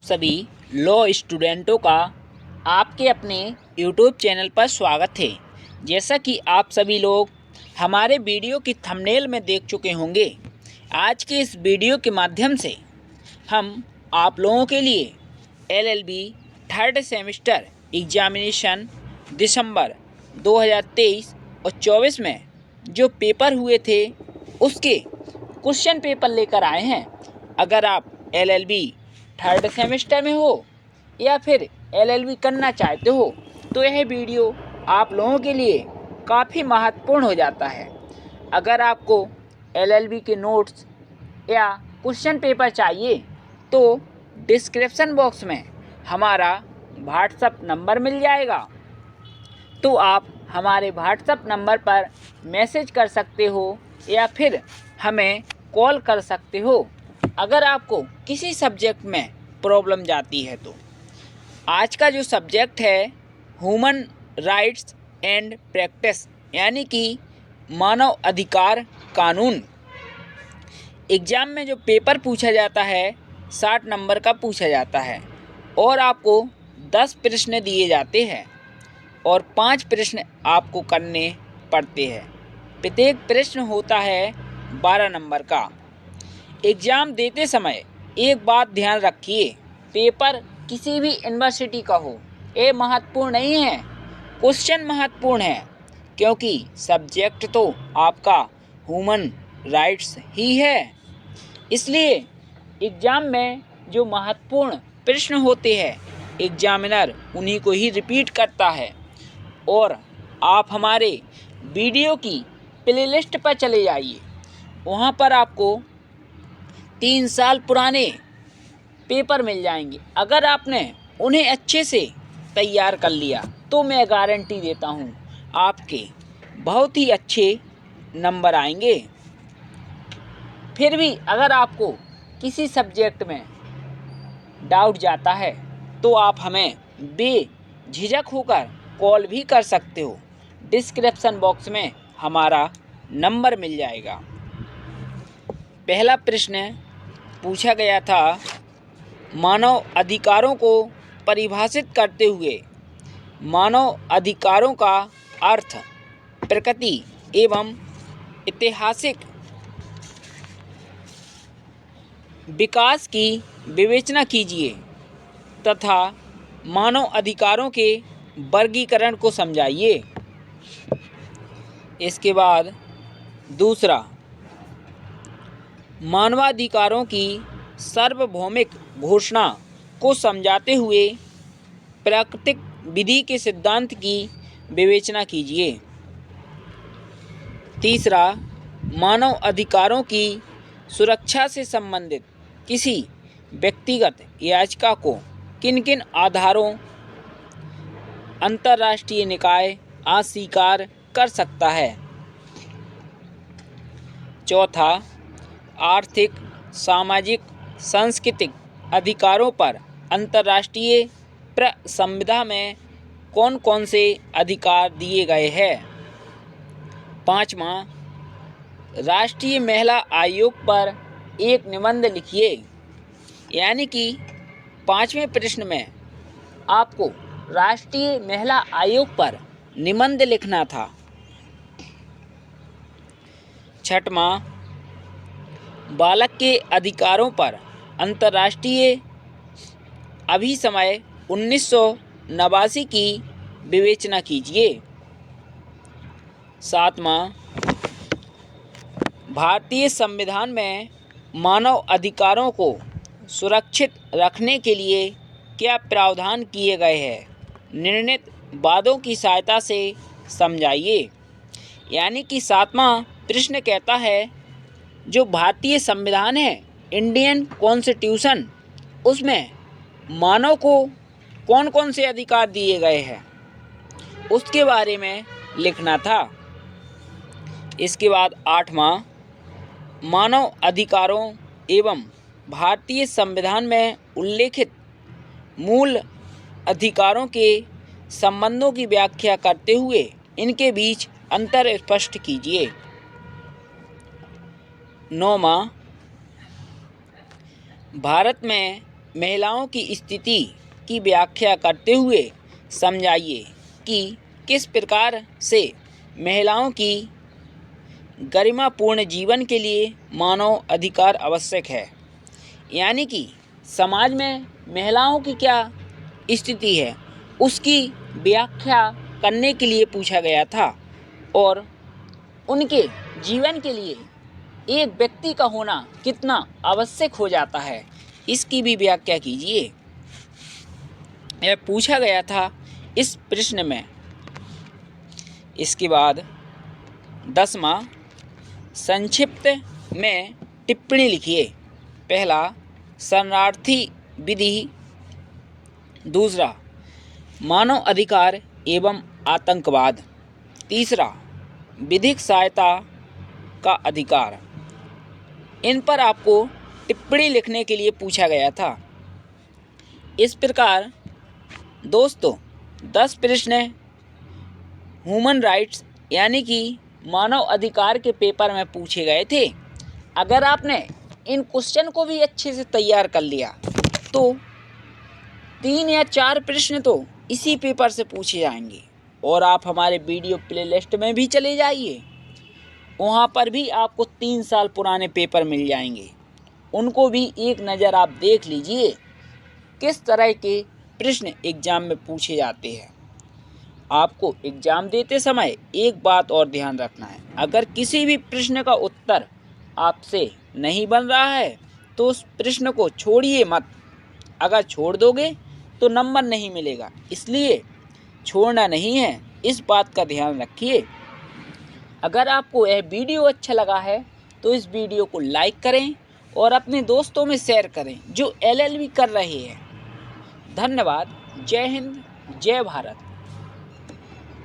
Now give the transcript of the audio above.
सभी लॉ स्टूडेंटों का आपके अपने यूट्यूब चैनल पर स्वागत है। जैसा कि आप सभी लोग हमारे वीडियो की थंबनेल में देख चुके होंगे, आज के इस वीडियो के माध्यम से हम आप लोगों के लिए एलएलबी थर्ड सेमेस्टर एग्जामिनेशन दिसंबर 2023 और 24 में जो पेपर हुए थे उसके क्वेश्चन पेपर लेकर आए हैं। अगर आप एलएलबी थर्ड सेमेस्टर में हो या फिर एलएलबी करना चाहते हो तो यह वीडियो आप लोगों के लिए काफ़ी महत्वपूर्ण हो जाता है। अगर आपको एलएलबी के नोट्स या क्वेश्चन पेपर चाहिए तो डिस्क्रिप्शन बॉक्स में हमारा व्हाट्सएप नंबर मिल जाएगा, तो आप हमारे व्हाट्सएप नंबर पर मैसेज कर सकते हो या फिर हमें कॉल कर सकते हो अगर आपको किसी सब्जेक्ट में प्रॉब्लम जाती है। तो आज का जो सब्जेक्ट है ह्यूमन राइट्स एंड प्रैक्टिस, यानी कि मानव अधिकार कानून। एग्ज़ाम में जो पेपर पूछा जाता है 60 नंबर का पूछा जाता है और आपको 10 प्रश्न दिए जाते हैं और 5 प्रश्न आपको करने पड़ते हैं। प्रत्येक प्रश्न होता है 12 नंबर का। एग्ज़ाम देते समय एक बात ध्यान रखिए, पेपर किसी भी यूनिवर्सिटी का हो ये महत्वपूर्ण नहीं है, क्वेश्चन महत्वपूर्ण है, क्योंकि सब्जेक्ट तो आपका ह्यूमन राइट्स ही है। इसलिए एग्ज़ाम में जो महत्वपूर्ण प्रश्न होते हैं एग्जामिनर उन्हीं को ही रिपीट करता है। और आप हमारे वीडियो की प्लेलिस्ट पर चले जाइए, वहाँ पर आपको 3 साल पुराने पेपर मिल जाएंगे। अगर आपने उन्हें अच्छे से तैयार कर लिया तो मैं गारंटी देता हूँ आपके बहुत ही अच्छे नंबर आएंगे। फिर भी अगर आपको किसी सब्जेक्ट में डाउट जाता है तो आप हमें बेझिझक होकर कॉल भी कर सकते हो। डिस्क्रिप्शन बॉक्स में हमारा नंबर मिल जाएगा। पहला प्रश्न पूछा गया था, मानव अधिकारों को परिभाषित करते हुए मानव अधिकारों का अर्थ, प्रकृति एवं ऐतिहासिक विकास की विवेचना कीजिए तथा मानव अधिकारों के वर्गीकरण को समझाइए। इसके बाद दूसरा, मानवाधिकारों की सार्वभौमिक घोषणा को समझाते हुए प्राकृतिक विधि के सिद्धांत की विवेचना कीजिए। तीसरा, मानव अधिकारों की सुरक्षा से संबंधित किसी व्यक्तिगत याचिका को किन किन आधारों अंतर्राष्ट्रीय निकाय अस्वीकार कर सकता है। चौथा, आर्थिक, सामाजिक, सांस्कृतिक अधिकारों पर अंतर्राष्ट्रीय संविधा में कौन कौन से अधिकार दिए गए हैं। पाँचवा, राष्ट्रीय महिला आयोग पर एक निबंध लिखिए, यानी कि 5वें प्रश्न में आपको राष्ट्रीय महिला आयोग पर निबंध लिखना था। छठवां, बालक के अधिकारों पर अंतर्राष्ट्रीय अभिसमय 1989 की विवेचना कीजिए। सातवां, भारतीय संविधान में मानव अधिकारों को सुरक्षित रखने के लिए क्या प्रावधान किए गए हैं, निर्णीत वादों की सहायता से समझाइए। यानी कि 7वां प्रश्न कहता है जो भारतीय संविधान है, इंडियन कॉन्स्टिट्यूशन, उसमें मानव को कौन कौन से अधिकार दिए गए हैं उसके बारे में लिखना था। इसके बाद 8वां, मानव अधिकारों एवं भारतीय संविधान में उल्लेखित मूल अधिकारों के संबंधों की व्याख्या करते हुए इनके बीच अंतर स्पष्ट कीजिए। 9वां, भारत में महिलाओं की स्थिति की व्याख्या करते हुए समझाइए कि किस प्रकार से महिलाओं की गरिमापूर्ण जीवन के लिए मानव अधिकार आवश्यक है। यानी कि समाज में महिलाओं की क्या स्थिति है उसकी व्याख्या करने के लिए पूछा गया था और उनके जीवन के लिए एक व्यक्ति का होना कितना आवश्यक हो जाता है इसकी भी व्याख्या कीजिए। यह पूछा गया था इस प्रश्न में। इसके बाद 10वां संक्षिप्त में टिप्पणी लिखिए। पहला शरणार्थी विधि, दूसरा मानव अधिकार एवं आतंकवाद, तीसरा विधिक सहायता का अधिकार। इन पर आपको टिप्पणी लिखने के लिए पूछा गया था। इस प्रकार दोस्तों 10 प्रश्न ह्यूमन राइट्स यानी कि मानव अधिकार के पेपर में पूछे गए थे। अगर आपने इन क्वेश्चन को भी अच्छे से तैयार कर लिया तो 3 या 4 प्रश्न तो इसी पेपर से पूछे जाएंगे। और आप हमारे वीडियो प्लेलिस्ट में भी चले जाइए, वहाँ पर भी आपको 3 साल पुराने पेपर मिल जाएंगे। उनको भी एक नज़र आप देख लीजिए किस तरह के प्रश्न एग्ज़ाम में पूछे जाते हैं। आपको एग्ज़ाम देते समय एक बात और ध्यान रखना है, अगर किसी भी प्रश्न का उत्तर आपसे नहीं बन रहा है तो उस प्रश्न को छोड़िए मत। अगर छोड़ दोगे तो नंबर नहीं मिलेगा, इसलिए छोड़ना नहीं है, इस बात का ध्यान रखिए। अगर आपको यह वीडियो अच्छा लगा है तो इस वीडियो को लाइक करें और अपने दोस्तों में शेयर करें जो LLB कर रहे हैं। धन्यवाद। जय हिंद, जय भारत।